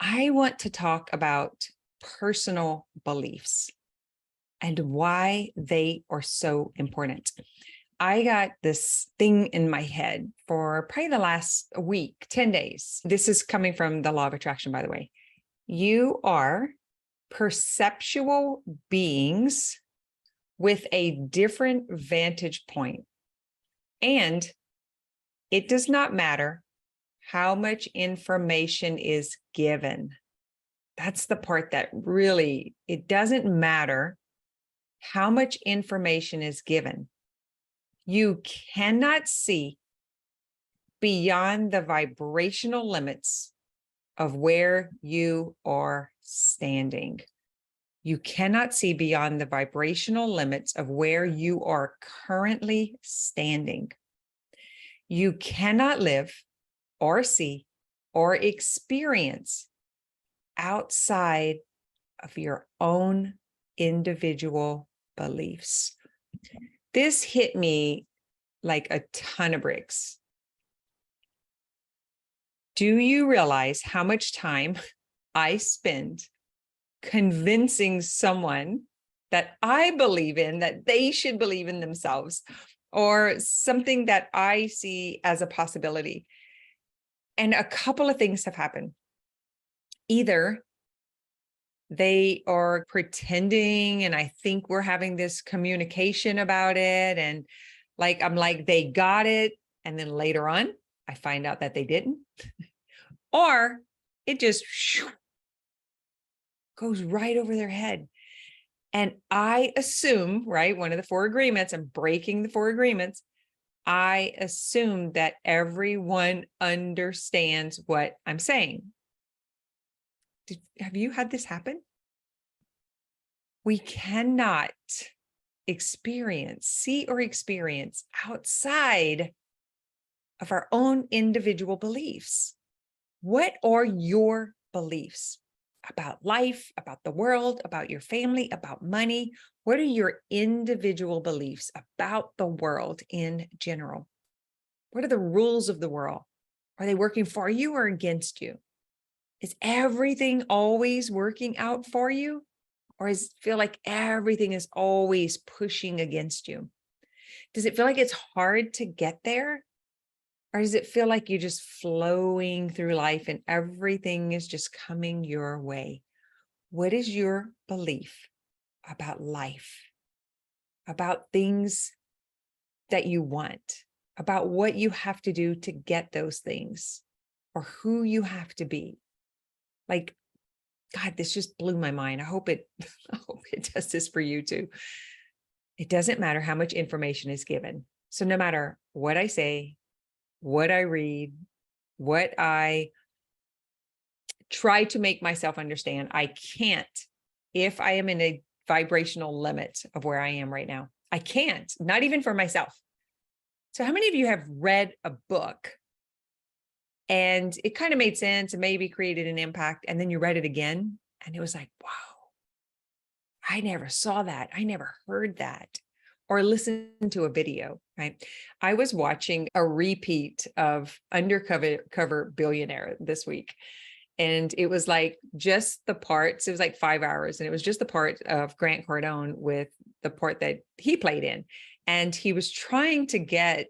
I want to talk about personal beliefs and why they are so important. I got this thing in my head for probably the last week, 10 days. This is coming from the law of attraction, by the way. You are perceptual beings with a different vantage point. And it does not matter how much information is given. That's the part that really, it doesn't matter how much information is given. You cannot see beyond the vibrational limits of where you are standing. You cannot see beyond the vibrational limits of where you are currently standing. You cannot live or see or experience outside of your own individual beliefs. This hit me like a ton of bricks. Do you realize how much time I spend convincing someone that I believe in, that they should believe in themselves, or something that I see as a possibility? And a couple of things have happened. Either they are pretending, and I think we're having this communication about it, and I'm like, they got it, and then later on, I find out that they didn't. Or it just goes right over their head. And I assume, right, one of the 4 agreements, I'm breaking the 4 agreements, I assume that everyone understands what I'm saying. Have you had this happen? We cannot see or experience outside of our own individual beliefs. What are your beliefs about life, about the world, about your family, about money? What are your individual beliefs about the world in general? What are the rules of the world? Are they working for you or against you? Is everything always working out for you? Or does it feel like everything is always pushing against you? Does it feel like it's hard to get there? Or does it feel like you're just flowing through life and everything is just coming your way? What is your belief about life, about things that you want, about what you have to do to get those things, or who you have to be? Like, God, this just blew my mind. I hope it does this for you too. It doesn't matter how much information is given. So no matter what I say, what I read, what I try to make myself understand, I can't, if I am in a vibrational limit of where I am right now. I can't, not even for myself. So how many of you have read a book and it kind of made sense and maybe created an impact, and then you read it again and it was like, wow, I never saw that. I never heard that. Or listened to a video, right? I was watching a repeat of Undercover Billionaire this week. And it was like just the parts, it was like 5 hours. And it was just the part of Grant Cardone with the part that he played in. And he was trying to get,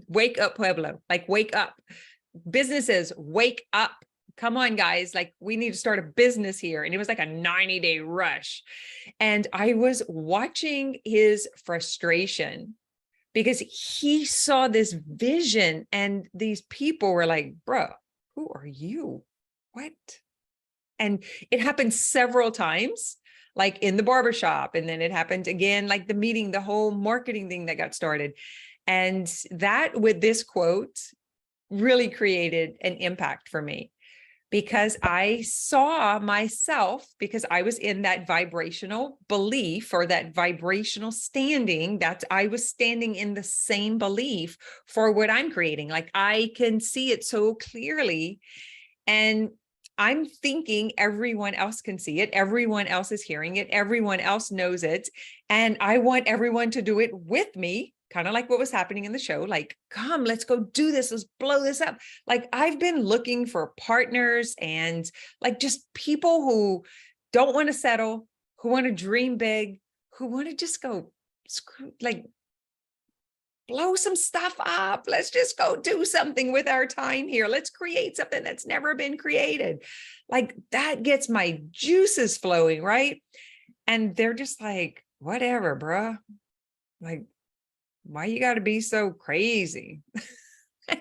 wake up, Pueblo, like wake up. Businesses, wake up. Come on, guys. Like, we need to start a business here. And it was like a 90-day rush. And I was watching his frustration because he saw this vision and these people were like, bro, who are you? What? And it happened several times, like in the barbershop. And then it happened again, like the meeting, the whole marketing thing that got started. And that, with this quote, really created an impact for me, because I saw myself, because I was in that vibrational belief or that vibrational standing, that I was standing in the same belief for what I'm creating. Like, I can see it so clearly. And I'm thinking everyone else can see it. Everyone else is hearing it. Everyone else knows it. And I want everyone to do it with me, kind of like what was happening in the show, like, come, let's go do this. Let's blow this up. Like, I've been looking for partners and like just people who don't want to settle, who want to dream big, who want to just go screw, like, blow some stuff up. Let's just go do something with our time here. Let's create something that's never been created. Like, that gets my juices flowing, right? And they're just like, whatever, bruh. Like, why you got to be so crazy?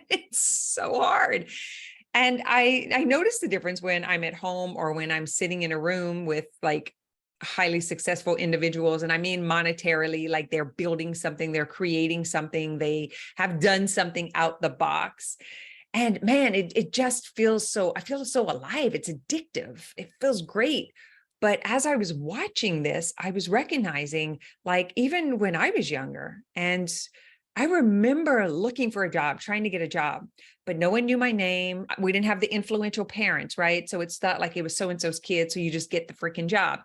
It's so hard. And I notice the difference when I'm at home or when I'm sitting in a room with like highly successful individuals. And I mean monetarily, like they're building something, they're creating something, they have done something out the box. And man, it just feels so, I feel so alive. It's addictive. It feels great. But as I was watching this, I was recognizing, like, even when I was younger, and I remember looking for a job, trying to get a job, but no one knew my name. We didn't have the influential parents, right? So it's not like it was so-and-so's kid, so you just get the freaking job.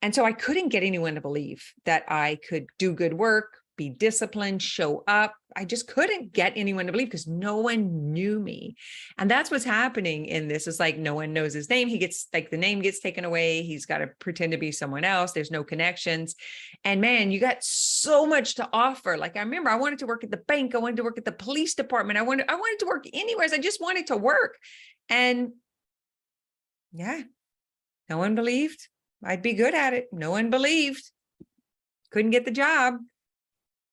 And so I couldn't get anyone to believe that I could do good work, be disciplined, show up. I just couldn't get anyone to believe because no one knew me. And that's what's happening in this. Is like, no one knows his name. He gets like, the name gets taken away. He's got to pretend to be someone else. There's no connections. And man, you got so much to offer. Like, I remember I wanted to work at the bank. I wanted to work at the police department. I wanted to work anywhere. I just wanted to work. And yeah, no one believed I'd be good at it. No one believed. Couldn't get the job.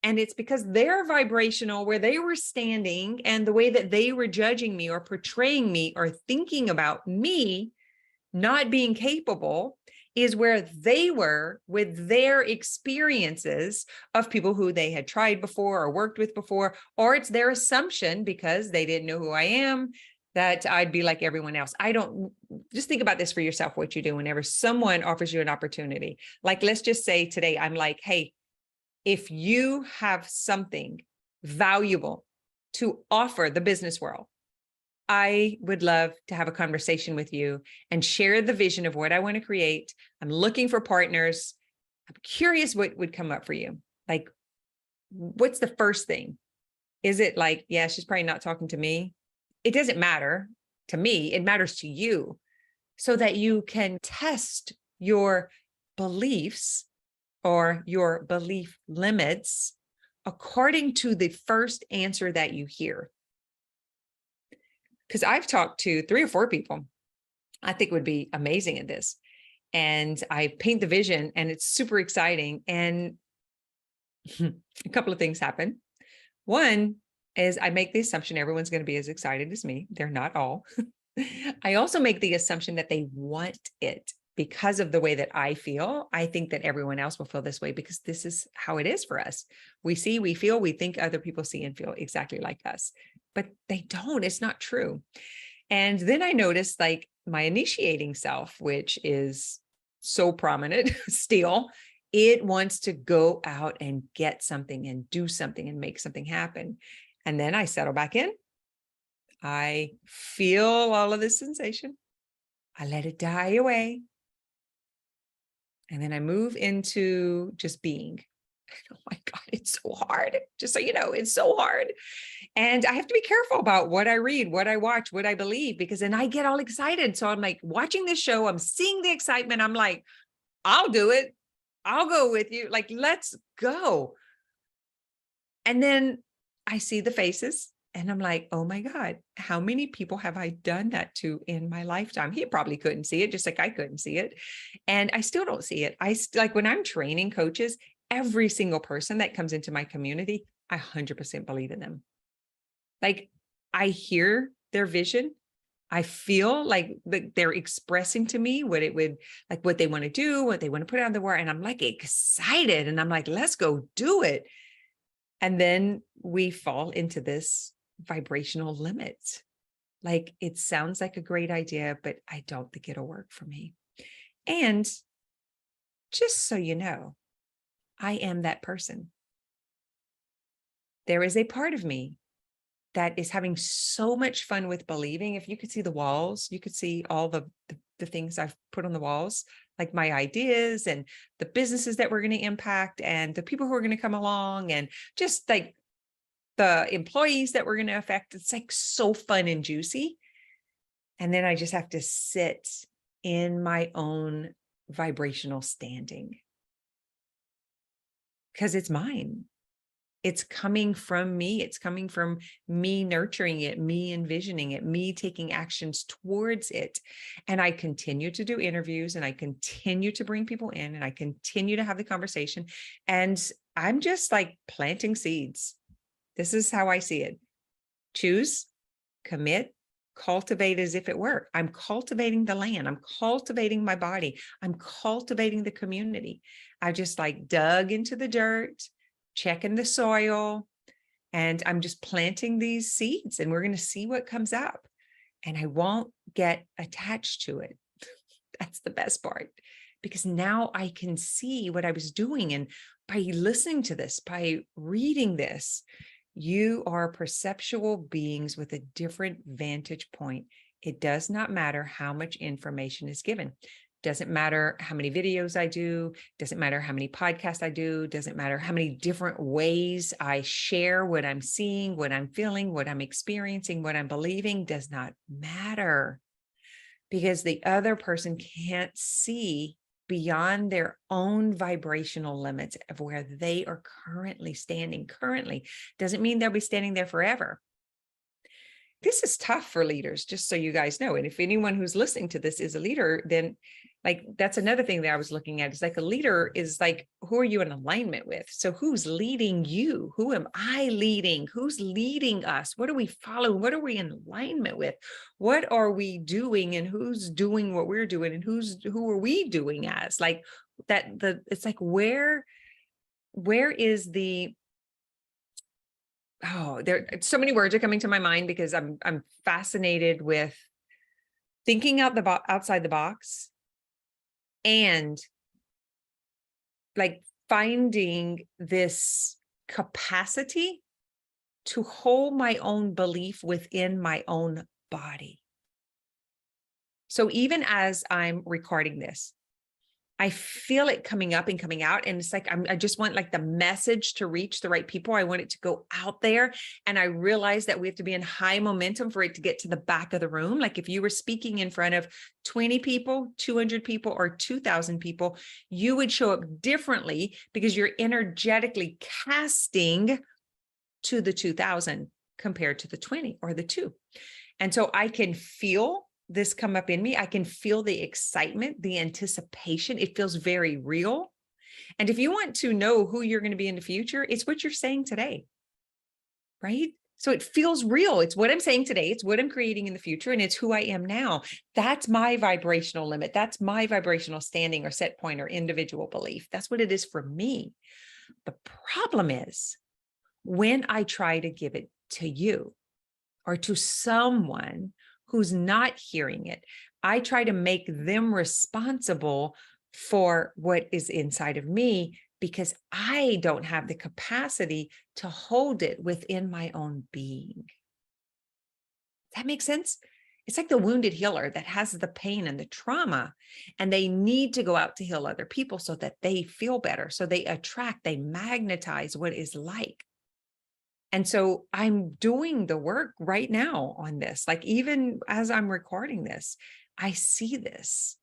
And it's because they're vibrational, where they were standing and the way that they were judging me or portraying me or thinking about me not being capable is where they were with their experiences of people who they had tried before or worked with before, or it's their assumption because they didn't know who I am, that I'd be like everyone else. I don't, just think about this for yourself, what you do whenever someone offers you an opportunity. Like, let's just say today, I'm like, hey, if you have something valuable to offer the business world, I would love to have a conversation with you and share the vision of what I want to create. I'm looking for partners. I'm curious what would come up for you. Like, what's the first thing? Is it like, yeah, she's probably not talking to me? It doesn't matter to me. It matters to you, so that you can test your beliefs or your belief limits according to the first answer that you hear. Because I've talked to 3 or 4 people I think would be amazing at this. And I paint the vision and it's super exciting. And a couple of things happen. One is I make the assumption everyone's going to be as excited as me. They're not all. I also make the assumption that they want it. Because of the way that I feel, I think that everyone else will feel this way because this is how it is for us. We see, we feel, we think other people see and feel exactly like us, but they don't. It's not true. And then I noticed like my initiating self, which is so prominent still, it wants to go out and get something and do something and make something happen. And then I settle back in. I feel all of this sensation. I let it die away. And then I move into just being. Oh my God, it's so hard. Just so you know, it's so hard. And I have to be careful about what I read, what I watch, what I believe, because then I get all excited. So I'm like watching this show, I'm seeing the excitement. I'm like, I'll do it. I'll go with you. Like, let's go. And then I see the faces. And I'm like, oh my God, how many people have I done that to in my lifetime? He probably couldn't see it, just like I couldn't see it. And I still don't see it. Like when I'm training coaches, every single person that comes into my community, I 100% believe in them. Like, I hear their vision. I feel like they're expressing to me what it would, like what they want to do, what they want to put out the world. And I'm like excited. And I'm like, let's go do it. And then we fall into this vibrational limit. Like, it sounds like a great idea, but I don't think it'll work for me. And just so you know, I am that person. There is a part of me that is having so much fun with believing. If you could see the walls, you could see all the things I've put on the walls. like my ideas and the businesses that we're going to impact and the people who are going to come along and just like the employees that we're going to affect. It's like so fun and juicy. And then I just have to sit in my own vibrational standing because it's mine. It's coming from me. It's coming from me nurturing it, me envisioning it, me taking actions towards it. And I continue to do interviews and I continue to bring people in and I continue to have the conversation. And I'm just like planting seeds. This is how I see it. Choose, commit, cultivate as if it were. I'm cultivating the land. I'm cultivating my body. I'm cultivating the community. I just like dug into the dirt, checking the soil, and I'm just planting these seeds and we're going to see what comes up. And I won't get attached to it. That's the best part, because now I can see what I was doing. And by listening to this, by reading this, you are perceptual beings with a different vantage point. It does not matter how much information is given. Doesn't matter how many videos I do, doesn't matter how many podcasts I do, doesn't matter how many different ways I share what I'm seeing, what I'm feeling, what I'm experiencing, what I'm believing, does not matter, because the other person can't see beyond their own vibrational limits of where they are currently standing. Currently doesn't mean they'll be standing there forever. This is tough for leaders, just so you guys know. And if anyone who's listening to this is a leader, then like that's another thing that I was looking at is like a leader is like, who are you in alignment with? So who's leading you? Who am I leading? Who's leading us? What are we following? What are we in alignment with? What are we doing? And who's doing what we're doing? And who are we doing as? Like that, it's like, where is the, oh, there so many words are coming to my mind because I'm fascinated with thinking outside the box and like finding this capacity to hold my own belief within my own body. So even as I'm recording this, I feel it coming up and coming out. And it's like, I just want like the message to reach the right people. I want it to go out there. And I realize that we have to be in high momentum for it to get to the back of the room. Like if you were speaking in front of 20 people, 200 people, or 2,000 people, you would show up differently because you're energetically casting to the 2,000 compared to the 20 or the 2. And so I can feel this come up in me. I can feel the excitement, the anticipation. It feels very real. And if you want to know who you're going to be in the future, it's what you're saying today, right? So it feels real. It's what I'm saying today. It's what I'm creating in the future. And it's who I am now. That's my vibrational limit. That's my vibrational standing or set point or individual belief. That's what it is for me. The problem is when I try to give it to you or to someone who's not hearing it, I try to make them responsible for what is inside of me because I don't have the capacity to hold it within my own being. Does that make sense? It's like the wounded healer that has the pain and the trauma, and they need to go out to heal other people so that they feel better. So they attract, they magnetize what is like. And so I'm doing the work right now on this. Like even as I'm recording this, I see this.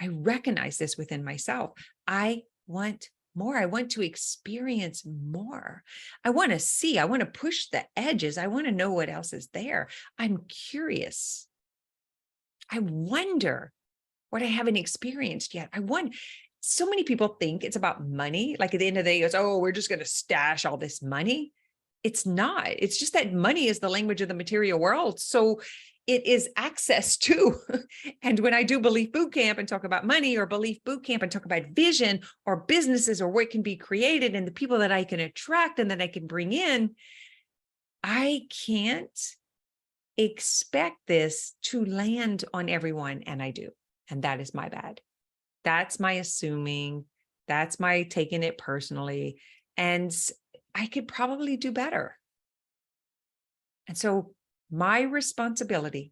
I recognize this within myself. I want more. I want to experience more. I want to see. I want to push the edges. I want to know what else is there. I'm curious. I wonder what I haven't experienced yet. So many people think it's about money. Like at the end of the day, it's, oh, we're just going to stash all this money. It's not. It's just that money is the language of the material world. So it is access to. And when I do Belief Bootcamp and talk about money, or Belief Bootcamp and talk about vision or businesses or what can be created and the people that I can attract and that I can bring in, I can't expect this to land on everyone. And I do. And that is my bad. That's my assuming. That's my taking it personally. And I could probably do better. And so my responsibility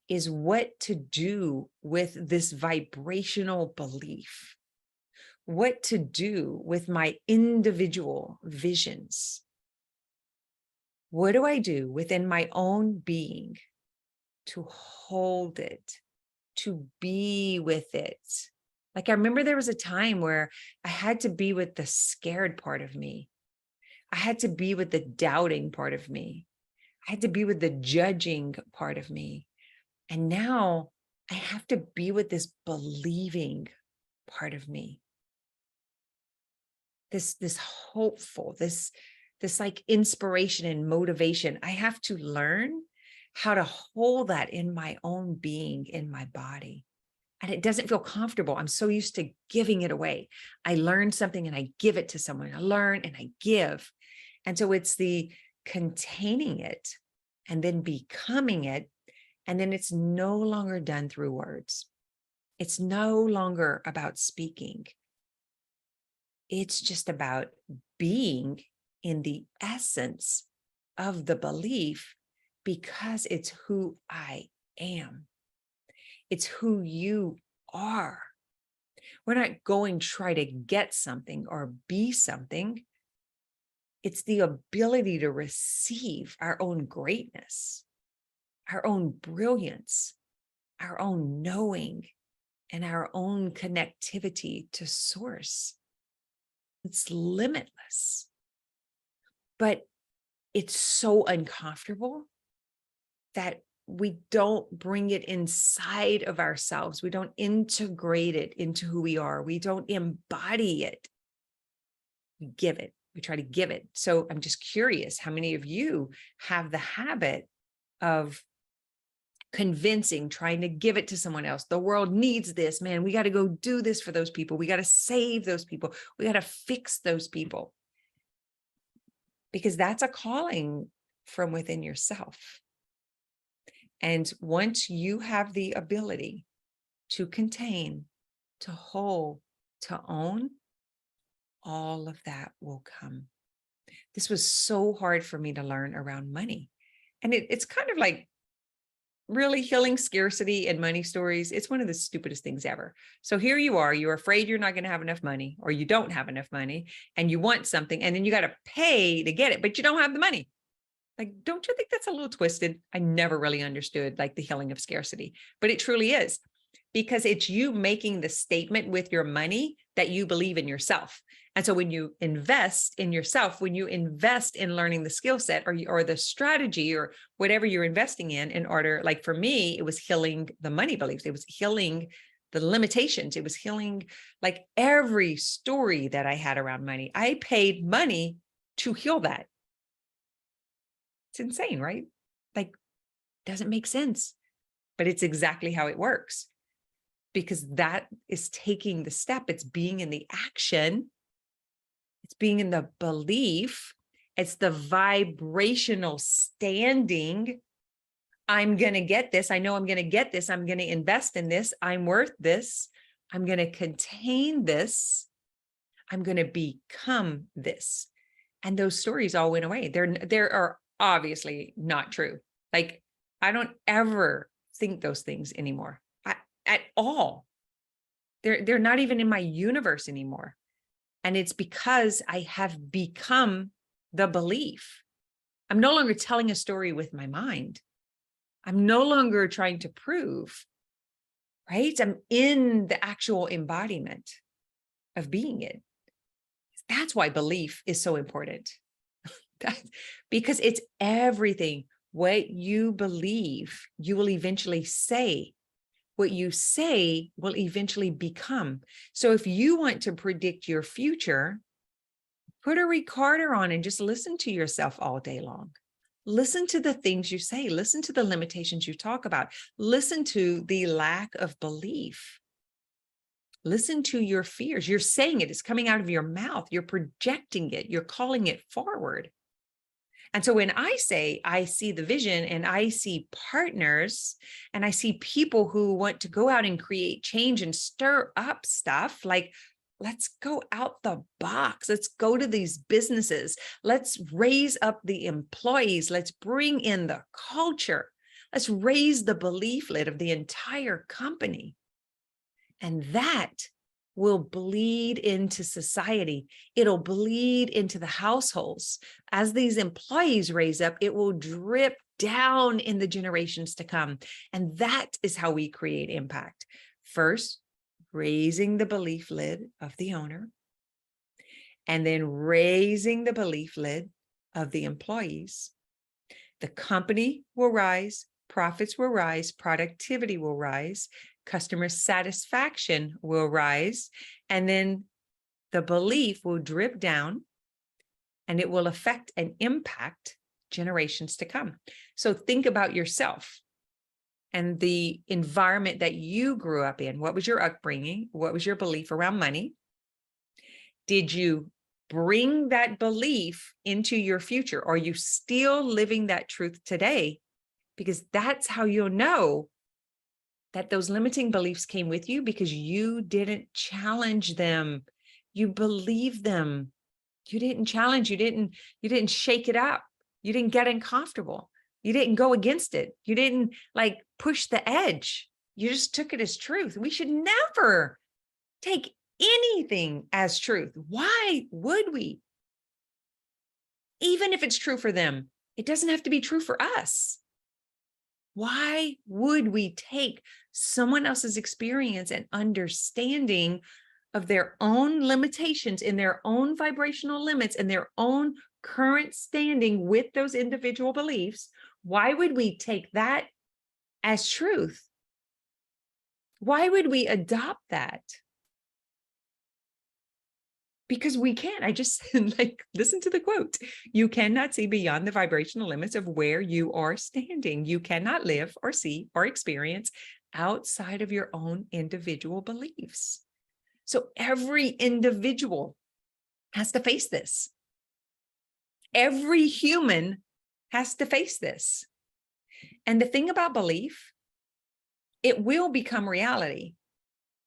is what to do with this vibrational belief, what to do with my individual visions. What do I do within my own being to hold it, to be with it? Like, I remember there was a time where I had to be with the scared part of me. I had to be with the doubting part of me. I had to be with the judging part of me. And now I have to be with this believing part of me. This hopeful, this like inspiration and motivation. I have to learn how to hold that in my own being, in my body. And it doesn't feel comfortable. I'm so used to giving it away. I learn something and I give it to someone. I learn and I give. And so it's the containing it and then becoming it. And then it's no longer done through words. It's no longer about speaking. It's just about being in the essence of the belief, because it's who I am. It's who you are. We're not going to try to get something or be something. It's the ability to receive our own greatness, our own brilliance, our own knowing, and our own connectivity to source. It's limitless, but it's so uncomfortable that we don't bring it inside of ourselves. We don't integrate it into who we are. We don't embody it. We give it. We try to give it. So I'm just curious, how many of you have the habit of convincing, trying to give it to someone else? The world needs this, man. We got to go do this for those people. We got to save those people. We got to fix those people. Because that's a calling from within yourself. And once you have the ability to contain, to hold, to own, all of that will come. This was so hard for me to learn around money. And it's kind of like really healing scarcity and money stories. It's one of the stupidest things ever. So here you are, you're afraid you're not going to have enough money, or you don't have enough money, and you want something, and then you got to pay to get it, but you don't have the money. Like, don't you think that's a little twisted? I never really understood like the healing of scarcity, but it truly is, because it's you making the statement with your money that you believe in yourself. And so when you invest in yourself, when you invest in learning the skill set or the strategy or whatever you're investing in order, like for me, it was healing the money beliefs. It was healing the limitations. It was healing like every story that I had around money. I paid money to heal that. It's insane, right? Like, doesn't make sense, but it's exactly how it works, because that is taking the step. It's being in the action. It's being in the belief. It's the vibrational standing. I'm going to get this. I know I'm going to get this. I'm going to invest in this. I'm worth this. I'm going to contain this. I'm going to become this. And those stories all went away. There are obviously not true. Like, I don't ever think those things anymore at all. They're not even in my universe anymore. And it's because I have become the belief. I'm no longer telling a story with my mind. I'm no longer trying to prove, right? I'm in the actual embodiment of being it. That's why belief is so important. Because it's everything. What you believe, you will eventually say. What you say will eventually become. So if you want to predict your future, put a recorder on and just listen to yourself all day long. Listen to the things you say. Listen to the limitations you talk about. Listen to the lack of belief. Listen to your fears. You're saying it. It's coming out of your mouth. You're projecting it. You're calling it forward. And so when I say I see the vision and I see partners and I see people who want to go out and create change and stir up stuff, like, let's go out the box. Let's go to these businesses. Let's raise up the employees. Let's bring in the culture. Let's raise the belief lid of the entire company. And that will bleed into society. It'll bleed into the households. As these employees raise up, it will drip down in the generations to come. And that is how we create impact. First, raising the belief lid of the owner, and then raising the belief lid of the employees. The company will rise, profits will rise, productivity will rise, customer satisfaction will rise, and then the belief will drip down and it will affect and impact generations to come. So think about yourself and the environment that you grew up in. What was your upbringing? What was your belief around money? Did you bring that belief into your future? Are you still living that truth today? Because that's how you'll know that those limiting beliefs came with you, because you didn't challenge them. You believe them. You didn't challenge, you didn't shake it up. You didn't get uncomfortable. You didn't go against it. You didn't like push the edge. You just took it as truth. We should never take anything as truth. Why would we? Even if it's true for them, it doesn't have to be true for us. Why would we take someone else's experience and understanding of their own limitations in their own vibrational limits and their own current standing with those individual beliefs? Why would we take that as truth? Why would we adopt that? Because we can't. I just like, listen to the quote. You cannot see beyond the vibrational limits of where you are standing. You cannot live or see or experience outside of your own individual beliefs. So every individual has to face this. Every human has to face this. And the thing about belief, it will become reality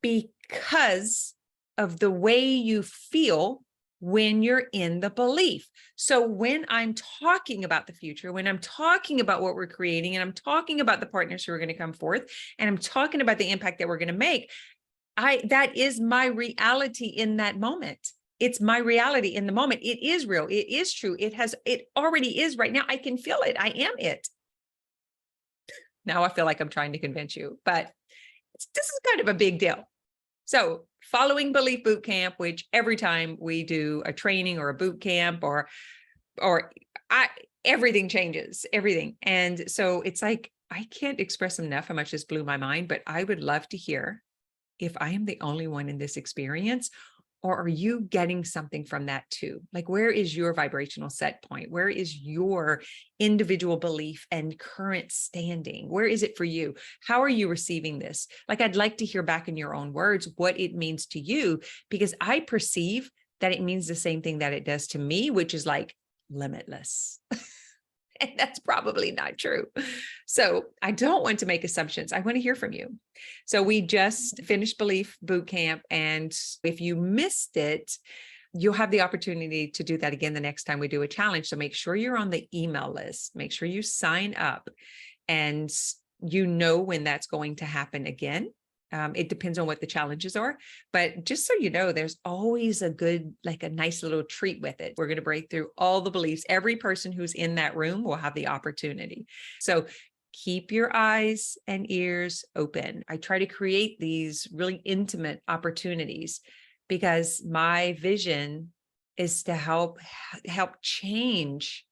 because of the way you feel when you're in the belief. So when I'm talking about the future, when I'm talking about what we're creating, and I'm talking about the partners who are going to come forth, and I'm talking about the impact that we're going to make, that is my reality in that moment. It's my reality in the moment. It is real. It is true. It already is right now. I can feel it. I am it. Now I feel like I'm trying to convince you, but this is kind of a big deal. So following Belief Bootcamp, which every time we do a training or a boot camp or everything changes, everything. And so it's like, I can't express enough how much this blew my mind, but I would love to hear if I am the only one in this experience, or are you getting something from that too? Like, where is your vibrational set point? Where is your individual belief and current standing? Where is it for you? How are you receiving this? Like, I'd like to hear back in your own words what it means to you, because I perceive that it means the same thing that it does to me, which is like limitless. And that's probably not true. So I don't want to make assumptions. I want to hear from you. So we just finished Belief Bootcamp. And if you missed it, you'll have the opportunity to do that again the next time we do a challenge. So make sure you're on the email list. Make sure you sign up, and you know when that's going to happen again. It depends on what the challenges are, but just so you know, there's always a good, like a nice little treat with it. We're going to break through all the beliefs. Every person who's in that room will have the opportunity. So keep your eyes and ears open. I try to create these really intimate opportunities because my vision is to help change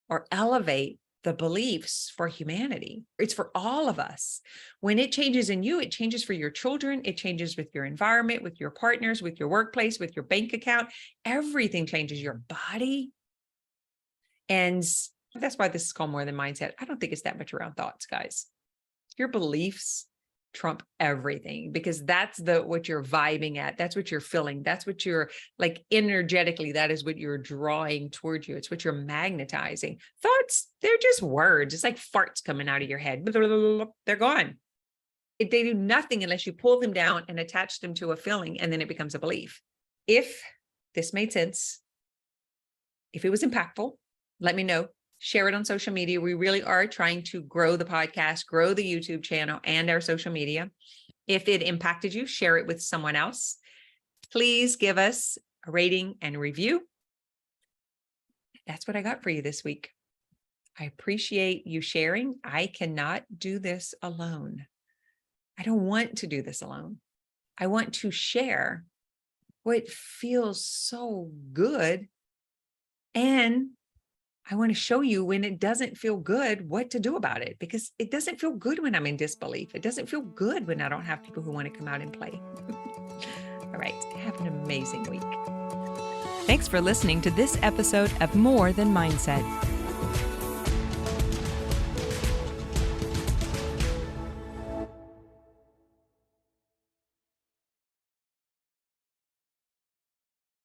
or elevate the beliefs for humanity. It's for all of us. When it changes in you, it changes for your children. It changes with your environment, with your partners, with your workplace, with your bank account. Everything changes, your body. And that's why this is called More Than Mindset. I don't think it's that much around thoughts, guys. Your beliefs trump everything, because that's what you're vibing at. That's what you're feeling. That's what you're like energetically, that is what you're drawing towards you. It's what you're magnetizing. Thoughts, they're just words. It's like farts coming out of your head. They're gone. They do nothing unless you pull them down and attach them to a feeling, and then it becomes a belief. If this made sense, if it was impactful, let me know. share it on social media. We really are trying to grow the podcast, grow the YouTube channel and our social media. If it impacted you, share it with someone else. Please give us a rating and review. That's what I got for you this week. I appreciate you sharing. I cannot do this alone. I don't want to do this alone. I want to share what feels so good. And I want to show you when it doesn't feel good, what to do about it, because it doesn't feel good when I'm in disbelief. It doesn't feel good when I don't have people who want to come out and play. All right. Have an amazing week. Thanks for listening to this episode of More Than Mindset.